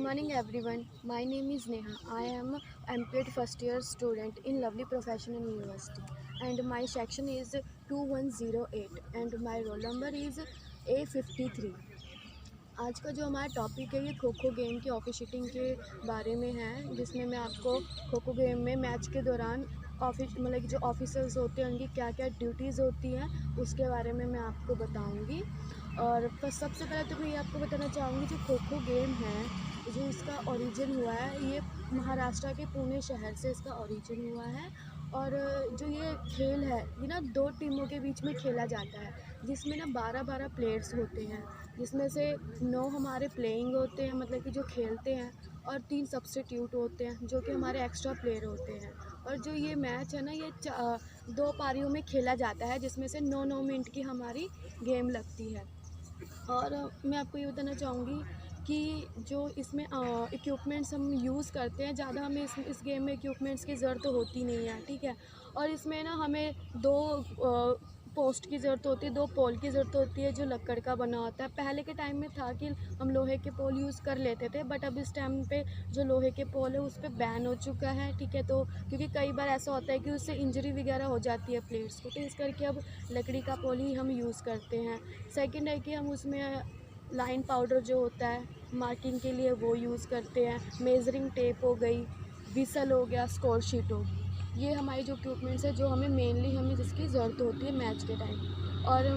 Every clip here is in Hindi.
morning everyone. My name is Neha. I am MPED first year student in Lovely Professional University and my section is 2108 and my roll number is A53. आज का जो हमारा टॉपिक है ये खो खो गेम की ऑफिशिएटिंग के बारे में है, जिसमें मैं आपको खो खो गेम में मैच के दौरान मतलब कि जो ऑफिसर्स होते हैं उनकी क्या क्या ड्यूटीज़ होती हैं उसके बारे में मैं आपको बताऊंगी। और सबसे पहले तो मैं ये आपको बताना चाहूँगी, जो खो खो गेम है जो इसका ओरिजिन हुआ है ये महाराष्ट्र के पुणे शहर से इसका ओरिजिन हुआ है। और जो ये खेल है ये ना दो टीमों के बीच में खेला जाता है, जिसमें ना 12-12 प्लेयर्स होते हैं, जिसमें से 9 हमारे प्लेइंग होते हैं मतलब कि जो खेलते हैं, और 3 सब्स्टिट्यूट होते हैं जो कि हमारे एक्स्ट्रा प्लेयर होते हैं। और जो ये मैच है ना ये 2 पारियों में खेला जाता है, जिसमें से 9-9 मिनट की हमारी गेम लगती है। और मैं आपको ये बताना चाहूँगी कि जो इसमें इक्विपमेंट्स हम यूज़ करते हैं, ज़्यादा हमें इस गेम में इक्विपमेंट्स की ज़रूरत होती नहीं है, ठीक है। और इसमें ना हमें 2 पोस्ट की ज़रूरत होती है, 2 पोल की ज़रूरत होती है जो लक्कड़ का बना होता है। पहले के टाइम में था कि हम लोहे के पोल यूज़ कर लेते थे, बट अब इस टाइम पे जो लोहे के पोल है उस पर बैन हो चुका है, ठीक है। तो क्योंकि कई बार ऐसा होता है कि उससे इंजरी वगैरह हो जाती है प्लेयर्स को, तो इस करके अब लकड़ी का पोल ही हम यूज़ करते हैं। सेकंड है कि हम उसमें लाइन पाउडर जो होता है मार्किंग के लिए वो यूज़ करते हैं, मेजरिंग टेप हो गई, विसल हो गया, स्कोर शीट हो गई, ये हमारी जो इक्विपमेंट्स है जो हमें जिसकी ज़रूरत होती है मैच के टाइम। और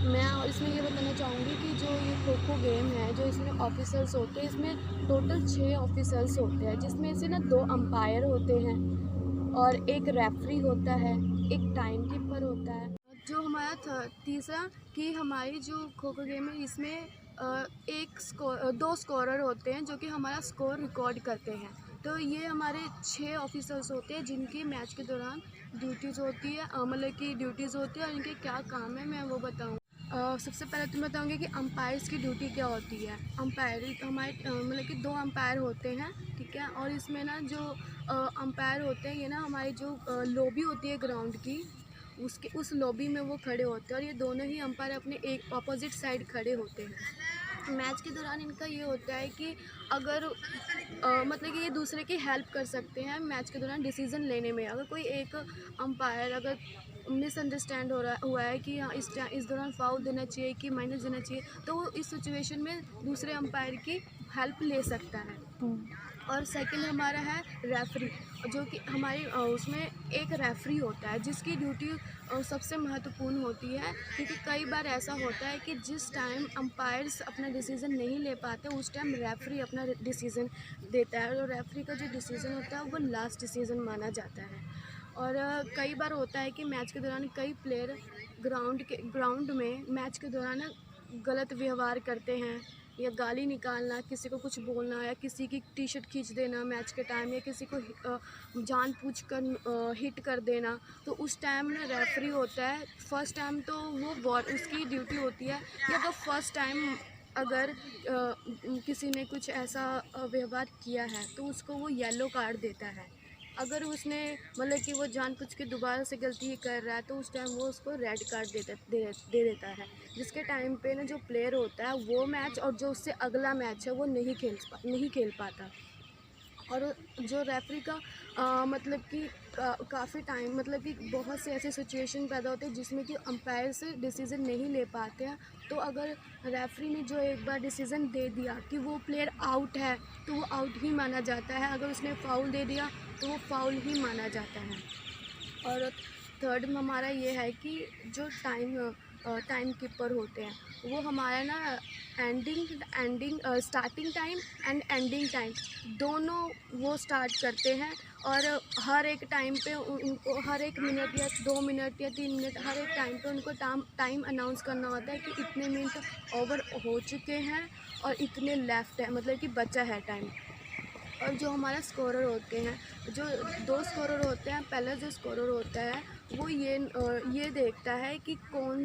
मैं इसमें ये बताना चाहूँगी कि जो ये खो खो गेम है जो इसमें ऑफिसर्स होते हैं, इसमें टोटल 6 ऑफिसर्स होते हैं, जिसमें से ना 2 अंपायर होते हैं और एक रेफरी होता है, एक टाइम कीपर होता है। जो हमारा तीसरा कि हमारी जो खो खो गेम है इसमें 2 स्कोरर होते हैं जो कि हमारा स्कोर रिकॉर्ड करते हैं। तो ये हमारे 6 ऑफिसर्स होते हैं जिनकी मैच के दौरान ड्यूटीज़ होती है, मतलब कि ड्यूटीज़ होती है और इनके क्या काम है मैं वो बताऊँ। सबसे पहले तो मैं बताऊँगी कि अंपायर्स की ड्यूटी क्या होती है। अंपायर हमारे मतलब कि 2 अंपायर होते हैं, ठीक है। और इसमें ना जो अंपायर होते हैं ये ना हमारी जो लॉबी होती है ग्राउंड की, उसके उस लॉबी में वो खड़े होते हैं और ये दोनों ही अंपायर अपने एक अपोजिट साइड खड़े होते हैं। मैच के दौरान इनका ये होता है कि अगर मतलब कि ये दूसरे की हेल्प कर सकते हैं मैच के दौरान डिसीज़न लेने में। अगर कोई एक अंपायर अगर मिसअंडरस्टैंड हुआ है कि हाँ इस दौरान फाउल देना चाहिए कि माइनस देना चाहिए, तो वो इस सिचुएशन में दूसरे अंपायर की हेल्प ले सकता है। और सेकंड हमारा है रेफरी, जो कि हमारी उसमें एक रेफरी होता है जिसकी ड्यूटी सबसे महत्वपूर्ण होती है, क्योंकि कई बार ऐसा होता है कि जिस टाइम अंपायर्स अपना डिसीज़न नहीं ले पाते उस टाइम रेफरी अपना डिसीज़न देता है, और रेफरी का जो डिसीज़न होता है वो लास्ट डिसीज़न माना जाता है। और कई बार होता है कि मैच के दौरान कई प्लेयर ग्राउंड में मैच के दौरान गलत व्यवहार करते हैं, या गाली निकालना, किसी को कुछ बोलना, या किसी की टी शर्ट खींच देना मैच के टाइम, या किसी को जानबूझकर हिट कर देना। तो उस टाइम ना रेफरी होता है, फर्स्ट टाइम तो वो उसकी ड्यूटी होती है कि अगर फर्स्ट टाइम अगर किसी ने कुछ ऐसा व्यवहार किया है तो उसको वो येलो कार्ड देता है। अगर उसने मतलब कि वो जानबूझ के दोबारा से गलती कर रहा है तो उस टाइम वो उसको रेड कार्ड दे देता है, जिसके टाइम पे ना जो प्लेयर होता है वो मैच और जो उससे अगला मैच है वो नहीं खेल पाता। और जो रेफरी का मतलब कि काफ़ी टाइम मतलब कि बहुत से ऐसे सिचुएशन पैदा होते हैं जिसमें कि अंपायर से डिसीज़न नहीं ले पाते हैं। तो अगर रेफरी ने जो एक बार डिसीज़न दे दिया कि वो प्लेयर आउट है तो वो आउट ही माना जाता है, अगर उसने फ़ाउल दे दिया तो वो फ़ाउल ही माना जाता है। और थर्ड में हमारा ये है कि जो टाइम कीपर होते हैं वो हमारा ना starting time and ending time दोनों वो स्टार्ट करते हैं, और हर एक टाइम पे उनको हर एक मिनट या 2 मिनट या 3 मिनट हर एक टाइम पे उनको टाइम अनाउंस करना होता है कि इतने मिनट ओवर हो चुके हैं और इतने लेफ़्ट है, मतलब कि बचा है टाइम। और जो हमारा स्कोरर होते हैं, जो 2 स्कोरर होते हैं, पहला जो स्कोरर होता है वो ये देखता है कि कौन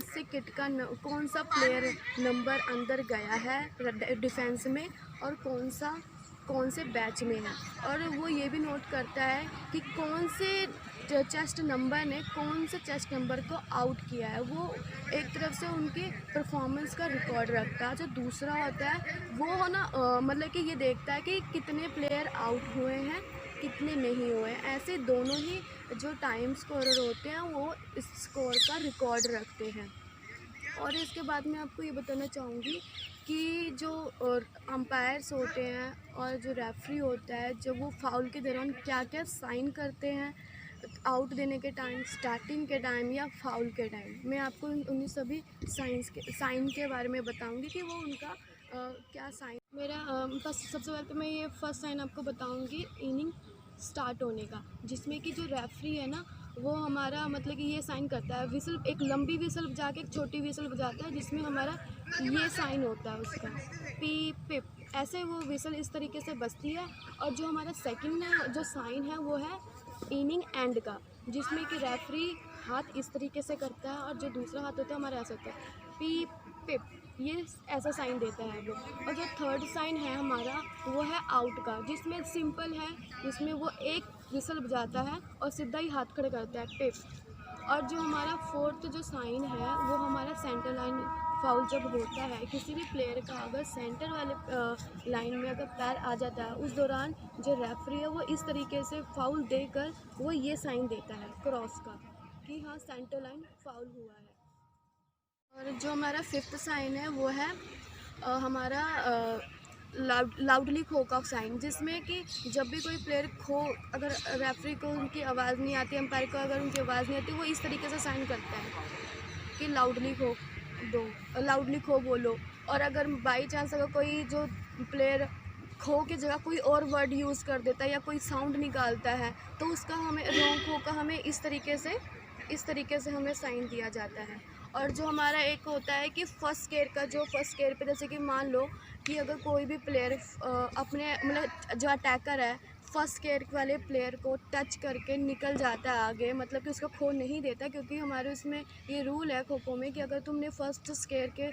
सा प्लेयर नंबर अंदर गया है डिफेंस में और कौन से बैच में है, और वो ये भी नोट करता है कि कौन से चेस्ट नंबर ने कौन से चेस्ट नंबर को आउट किया है, वो एक तरफ से उनकी परफॉर्मेंस का रिकॉर्ड रखता है। जो दूसरा होता है वो है ना मतलब कि ये देखता है कि कितने प्लेयर आउट हुए हैं, कितने नहीं हुए हैं। ऐसे दोनों ही जो टाइम स्कोरर होते हैं वो इस स्कोर का रिकॉर्ड रखते हैं। और इसके बाद मैं आपको ये बताना चाहूँगी कि जो अंपायर्स होते हैं और जो रेफरी होता है, जब वो फाउल के दौरान क्या क्या साइन करते हैं, आउट देने के टाइम, स्टार्टिंग के टाइम या फाउल के टाइम, मैं आपको उन्हीं सभी साइन के बारे में बताऊंगी कि वो उनका क्या साइन। मेरा सबसे पहले तो मैं ये फर्स्ट साइन आपको बताऊंगी इनिंग स्टार्ट होने का, जिसमें कि जो रेफरी है ना वो हमारा मतलब कि ये साइन करता है, विसल, एक लंबी विसल बजा के एक छोटी विसल बजाता है, जिसमें हमारा ये साइन होता है उसका पी पिप। ऐसे वो विसल इस तरीके से बजती है। और जो हमारा सेकंड जो साइन है वो है इनिंग एंड का, जिसमें कि रेफरी हाथ इस तरीके से करता है और जो दूसरा हाथ होता है हमारा ऐसा होता है पी पिप, ये ऐसा साइन देता है वो। और जो थर्ड साइन है हमारा वो है आउट का, जिसमें सिंपल है, जिसमें वो एक विसल बजाता है और सीधा ही हाथ खड़े करता है पिप। और जो हमारा फोर्थ जो साइन है वो हमारा सेंटर लाइन फाउल जब होता है किसी भी प्लेयर का, अगर सेंटर वाले लाइन में अगर पैर आ जाता है, उस दौरान जो रेफरी है वो इस तरीके से फाउल देकर वो ये साइन देता है क्रॉस का कि हाँ सेंटर लाइन फाउल हुआ है। और जो हमारा फिफ्थ साइन है वो है हमारा लाउडली खो का साइन, जिसमें कि जब भी कोई प्लेयर खो, अगर रेफरी को उनकी आवाज़ नहीं आती, अंपायर को अगर उनकी आवाज़ नहीं आती, वो इस तरीके से साइन करता है कि लाउडली खो दो, लाउडली खो बोलो। और अगर बाई चांस अगर कोई जो प्लेयर खो की जगह कोई और वर्ड यूज़ कर देता है या कोई साउंड निकालता है, तो उसका हमें रॉन्ग खो का हमें इस तरीके से हमें साइन दिया जाता है। और जो हमारा एक होता है कि फर्स्ट केयर का, जो फर्स्ट केयर पे जैसे कि मान लो कि अगर कोई भी प्लेयर अपने मतलब जो अटैकर है फर्स्ट केयर वाले प्लेयर को टच करके निकल जाता है आगे, मतलब कि उसको खो नहीं देता, क्योंकि हमारे उसमें ये रूल है खो खो में कि अगर तुमने फर्स्ट स्केयर के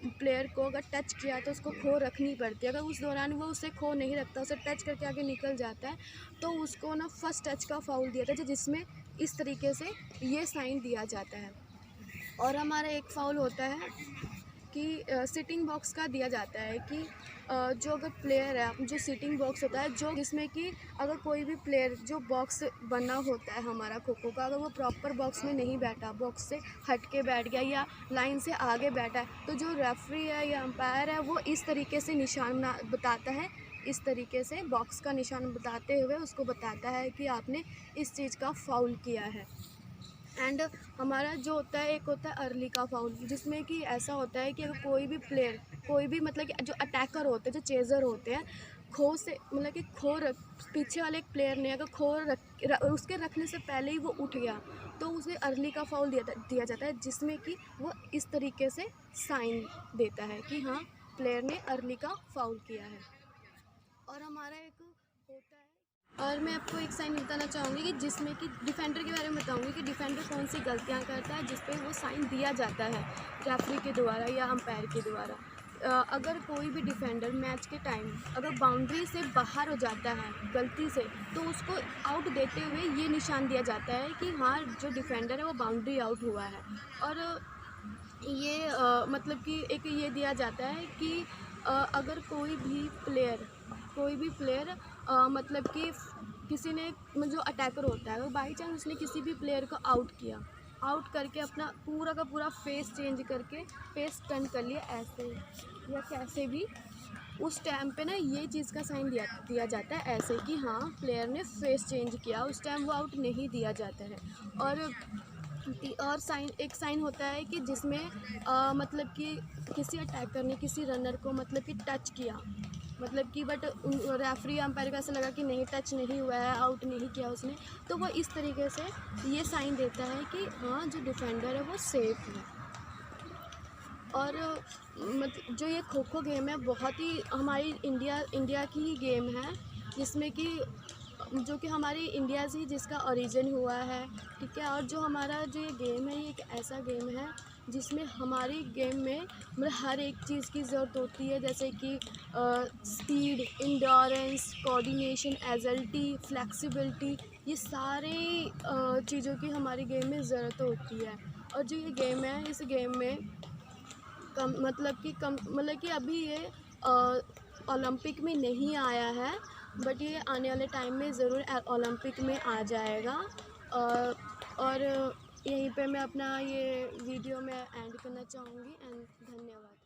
प्लेयर को अगर टच किया तो उसको खो रखनी पड़ती है। अगर उस दौरान वो उसे खो नहीं रखता, उसे टच करके आगे निकल जाता है, तो उसको ना फर्स्ट टच का फाउल दिया जाता है, जिसमें इस तरीके से ये साइन दिया जाता है। और हमारा एक फाउल होता है कि सिटिंग बॉक्स का दिया जाता है कि जो अगर प्लेयर है, जो सिटिंग बॉक्स होता है, जो जिसमें कि अगर कोई भी प्लेयर जो बॉक्स बना होता है हमारा खो खो का, अगर वो प्रॉपर बॉक्स में नहीं बैठा, बॉक्स से हट के बैठ गया या लाइन से आगे बैठा है, तो जो रेफरी है या अंपायर है वो इस तरीके से निशान बताता है, इस तरीके से बॉक्स का निशान बताते हुए उसको बताता है कि आपने इस चीज़ का फाउल किया है। एंड हमारा जो होता है एक होता है अर्ली का फाउल, जिसमें कि ऐसा होता है कि अगर कोई भी प्लेयर, कोई भी मतलब कि जो अटैकर होते हैं, जो चेज़र होते हैं, खो से मतलब कि पीछे वाले एक प्लेयर ने अगर उसके रखने से पहले ही वो उठ गया, तो उसे अर्ली का फाउल दिया जाता है, जिसमें कि वो इस तरीके से साइन देता है कि हाँ प्लेयर ने अर्ली का फाउल किया है। और हमारा एक होता है, और मैं आपको एक साइन बताना चाहूँगी कि जिसमें कि डिफेंडर के बारे में बताऊँगी कि डिफेंडर कौन सी गलतियाँ करता है जिस पे वो साइन दिया जाता है रेफरी के द्वारा या अंपायर के द्वारा। अगर कोई भी डिफेंडर मैच के टाइम अगर बाउंड्री से बाहर हो जाता है गलती से, तो उसको आउट देते हुए ये निशान दिया जाता है कि हाँ जो डिफेंडर है वो बाउंड्री आउट हुआ है। और ये मतलब कि एक ये दिया जाता है कि अगर कोई भी प्लेयर मतलब कि किसी ने जो अटैकर होता है, वो बाई चांस उसने किसी भी प्लेयर को आउट किया, आउट करके अपना पूरा का पूरा फेस चेंज करके फेस टर्न कर लिया ऐसे या कैसे भी, उस टाइम पे ना ये चीज़ का साइन दिया जाता है ऐसे कि हाँ प्लेयर ने फेस चेंज किया, उस टाइम वो आउट नहीं दिया जाता है। और एक साइन होता है कि जिसमें मतलब कि किसी अटैकर ने किसी रनर को मतलब कि टच किया, मतलब कि बट रेफरी अंपायर को ऐसा लगा कि नहीं टच नहीं हुआ है, आउट नहीं किया उसने, तो वो इस तरीके से ये साइन देता है कि हाँ जो डिफेंडर है वो सेफ है। और मतलब जो ये खो खो गेम है बहुत ही हमारी इंडिया की ही गेम है, जिसमें कि जो कि हमारी इंडिया से ही जिसका ओरिजिन हुआ है, ठीक है। और जो हमारा जो ये गेम है ये एक ऐसा गेम है जिसमें हमारी गेम में मतलब हर एक चीज़ की ज़रूरत होती है, जैसे कि speed, endurance, coordination, agility, flexibility, ये सारे चीज़ों की हमारी गेम में ज़रूरत होती है। और जो ये गेम है, इस गेम में मतलब कि अभी ये ओलंपिक में नहीं आया है, बट ये आने वाले टाइम में ज़रूर ओलंपिक में आ जाएगा। और यहीं पे मैं अपना ये वीडियो मैं एंड करना चाहूँगी एंड धन्यवाद।